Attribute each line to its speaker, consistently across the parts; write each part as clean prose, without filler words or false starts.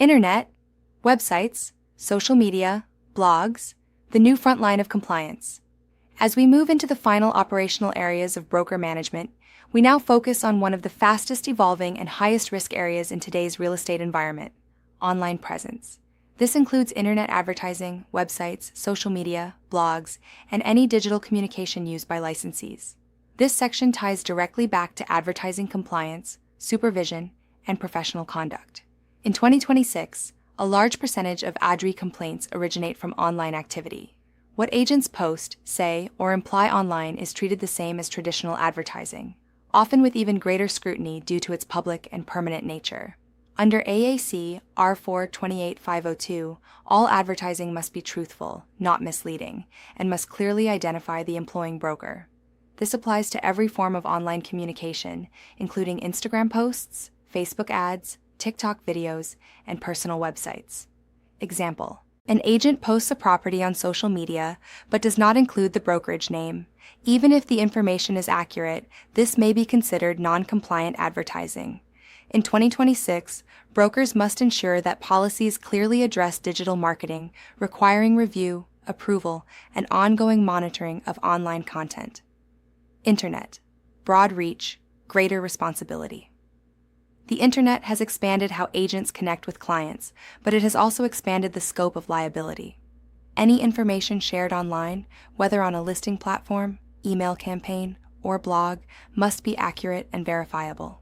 Speaker 1: Internet, websites, social media, blogs, the new front line of compliance. As we move into the final operational areas of broker management, we now focus on one of the fastest evolving and highest risk areas in today's real estate environment: online presence. This includes internet advertising, websites, social media, blogs, and any digital communication used by licensees. This section ties directly back to advertising compliance, supervision, and professional conduct. In 2026, a large percentage of ADRI complaints originate from online activity. What agents post, say, or imply online is treated the same as traditional advertising, often with even greater scrutiny due to its public and permanent nature. Under AAC R4-28502, all advertising must be truthful, not misleading, and must clearly identify the employing broker. This applies to every form of online communication, including Instagram posts, Facebook ads, TikTok videos, and personal websites. Example: an agent posts a property on social media but does not include the brokerage name. Even if the information is accurate, this may be considered non-compliant advertising. In 2026, brokers must ensure that policies clearly address digital marketing, requiring review, approval, and ongoing monitoring of online content. Internet, broad reach, greater responsibility. The internet has expanded how agents connect with clients, but it has also expanded the scope of liability. Any information shared online, whether on a listing platform, email campaign, or blog, must be accurate and verifiable.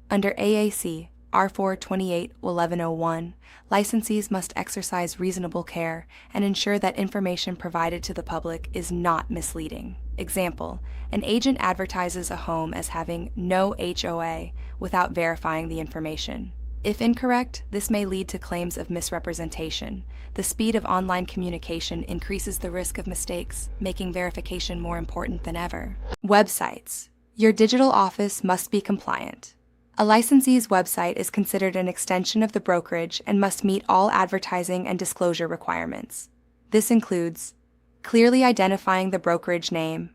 Speaker 1: Under AAC R4-281101, licensees must exercise reasonable care and ensure that information provided to the public is not misleading. Example: an agent advertises a home as having no HOA without verifying the information. If incorrect, this may lead to claims of misrepresentation. The speed of online communication increases the risk of mistakes, making verification more important than ever. Websites. Your digital office must be compliant. A licensee's website is considered an extension of the brokerage and must meet all advertising and disclosure requirements. This includes clearly identifying the brokerage name,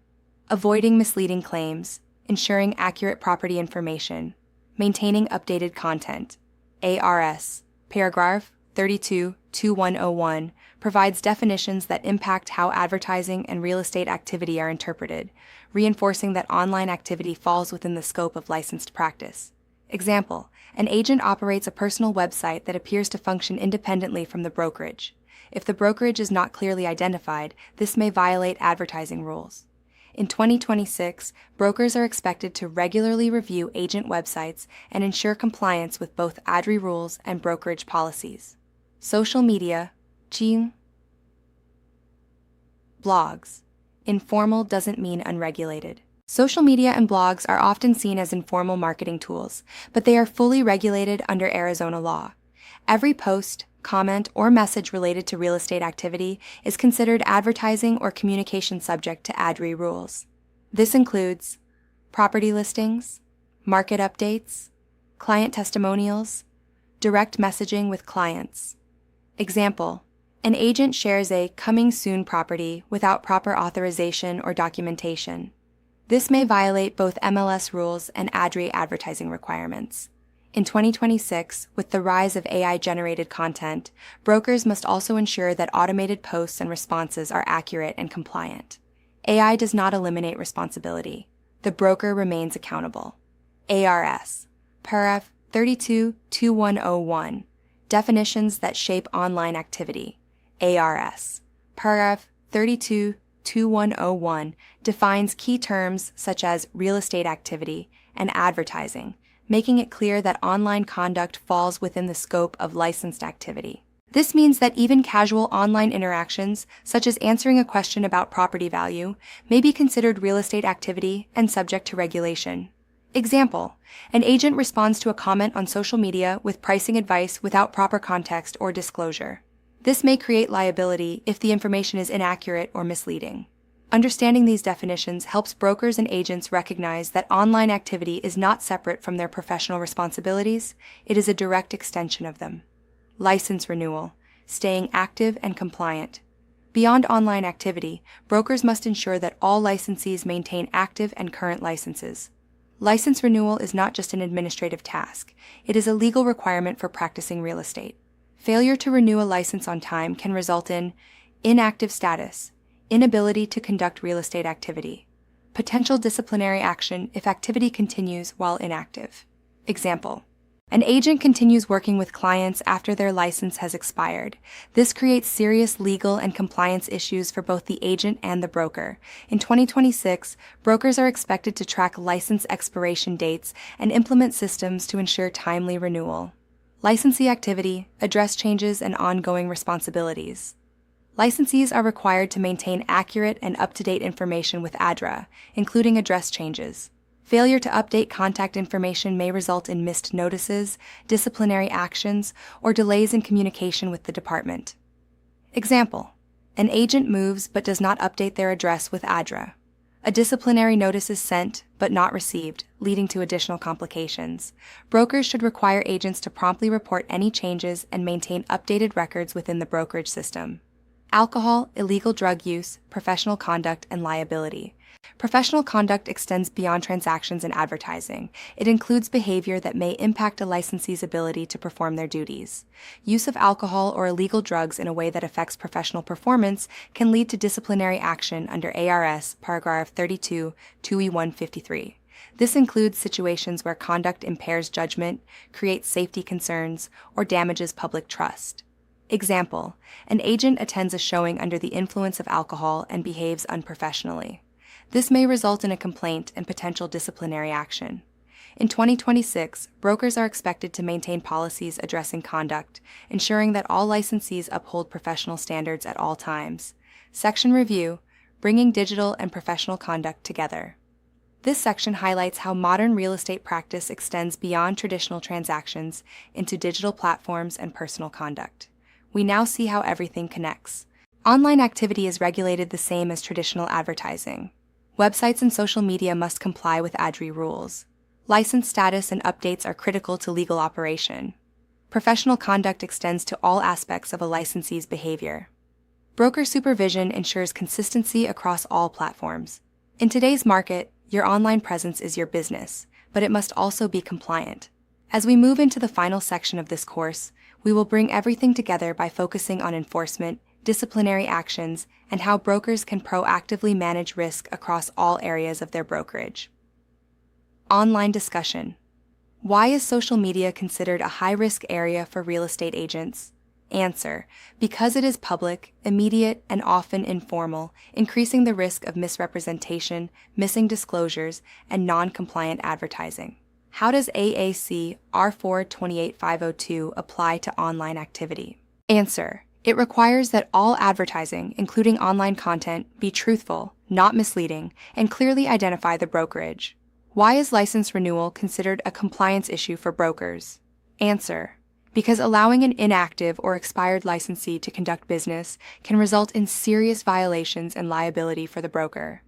Speaker 1: avoiding misleading claims, ensuring accurate property information, maintaining updated content. ARS, paragraph 32-2101, provides definitions that impact how advertising and real estate activity are interpreted, reinforcing that online activity falls within the scope of licensed practice. Example: an agent operates a personal website that appears to function independently from the brokerage. If the brokerage is not clearly identified, this may violate advertising rules. In 2026, brokers are expected to regularly review agent websites and ensure compliance with both ADRI rules and brokerage policies. Social media, blogs. Informal doesn't mean unregulated. Social media and blogs are often seen as informal marketing tools, but they are fully regulated under Arizona law. Every post, comment, or message related to real estate activity is considered advertising or communication subject to ADRI rules. This includes property listings, market updates, client testimonials, direct messaging with clients. Example: an agent shares a coming soon property without proper authorization or documentation. This may violate both MLS rules and ADRI advertising requirements. In 2026, with the rise of AI-generated content, brokers must also ensure that automated posts and responses are accurate and compliant. AI does not eliminate responsibility. The broker remains accountable. ARS, paragraph 32-2101, definitions that shape online activity. ARS, paragraph 32-2101, defines key terms such as real estate activity and advertising, making it clear that online conduct falls within the scope of licensed activity. This means that even casual online interactions, such as answering a question about property value, may be considered real estate activity and subject to regulation. Example: an agent responds to a comment on social media with pricing advice without proper context or disclosure. This may create liability if the information is inaccurate or misleading. Understanding these definitions helps brokers and agents recognize that online activity is not separate from their professional responsibilities, it is a direct extension of them. License renewal, staying active and compliant. Beyond online activity, brokers must ensure that all licensees maintain active and current licenses. License renewal is not just an administrative task, it is a legal requirement for practicing real estate. Failure to renew a license on time can result in inactive status, inability to conduct real estate activity, potential disciplinary action if activity continues while inactive. Example: an agent continues working with clients after their license has expired. This creates serious legal and compliance issues for both the agent and the broker. In 2026, brokers are expected to track license expiration dates and implement systems to ensure timely renewal. Licensee activity, address changes, and ongoing responsibilities. Licensees are required to maintain accurate and up-to-date information with ADRA, including address changes. Failure to update contact information may result in missed notices, disciplinary actions, or delays in communication with the department. Example: an agent moves but does not update their address with ADRA. A disciplinary notice is sent but not received, leading to additional complications. Brokers should require agents to promptly report any changes and maintain updated records within the brokerage system. Alcohol, illegal drug use, professional conduct, and liability. Professional conduct extends beyond transactions and advertising. It includes behavior that may impact a licensee's ability to perform their duties. Use of alcohol or illegal drugs in a way that affects professional performance can lead to disciplinary action under ARS paragraph 32, 2E153. This includes situations where conduct impairs judgment, creates safety concerns, or damages public trust. Example: an agent attends a showing under the influence of alcohol and behaves unprofessionally. This may result in a complaint and potential disciplinary action. In 2026, brokers are expected to maintain policies addressing conduct, ensuring that all licensees uphold professional standards at all times. Section Review: Bringing Digital and Professional Conduct Together. This section highlights how modern real estate practice extends beyond traditional transactions into digital platforms and personal conduct. We now see how everything connects. Online activity is regulated the same as traditional advertising. Websites and social media must comply with ADRI rules. License status and updates are critical to legal operation. Professional conduct extends to all aspects of a licensee's behavior. Broker supervision ensures consistency across all platforms. In today's market, your online presence is your business, but it must also be compliant. As we move into the final section of this course, we will bring everything together by focusing on enforcement, disciplinary actions, and how brokers can proactively manage risk across all areas of their brokerage. Online discussion. Why is social media considered a high-risk area for real estate agents? Answer: because it is public, immediate, and often informal, increasing the risk of misrepresentation, missing disclosures, and non-compliant advertising. How does AAC R428502 apply to online activity? Answer: it requires that all advertising, including online content, be truthful, not misleading, and clearly identify the brokerage. Why is license renewal considered a compliance issue for brokers? Answer: because allowing an inactive or expired licensee to conduct business can result in serious violations and liability for the broker.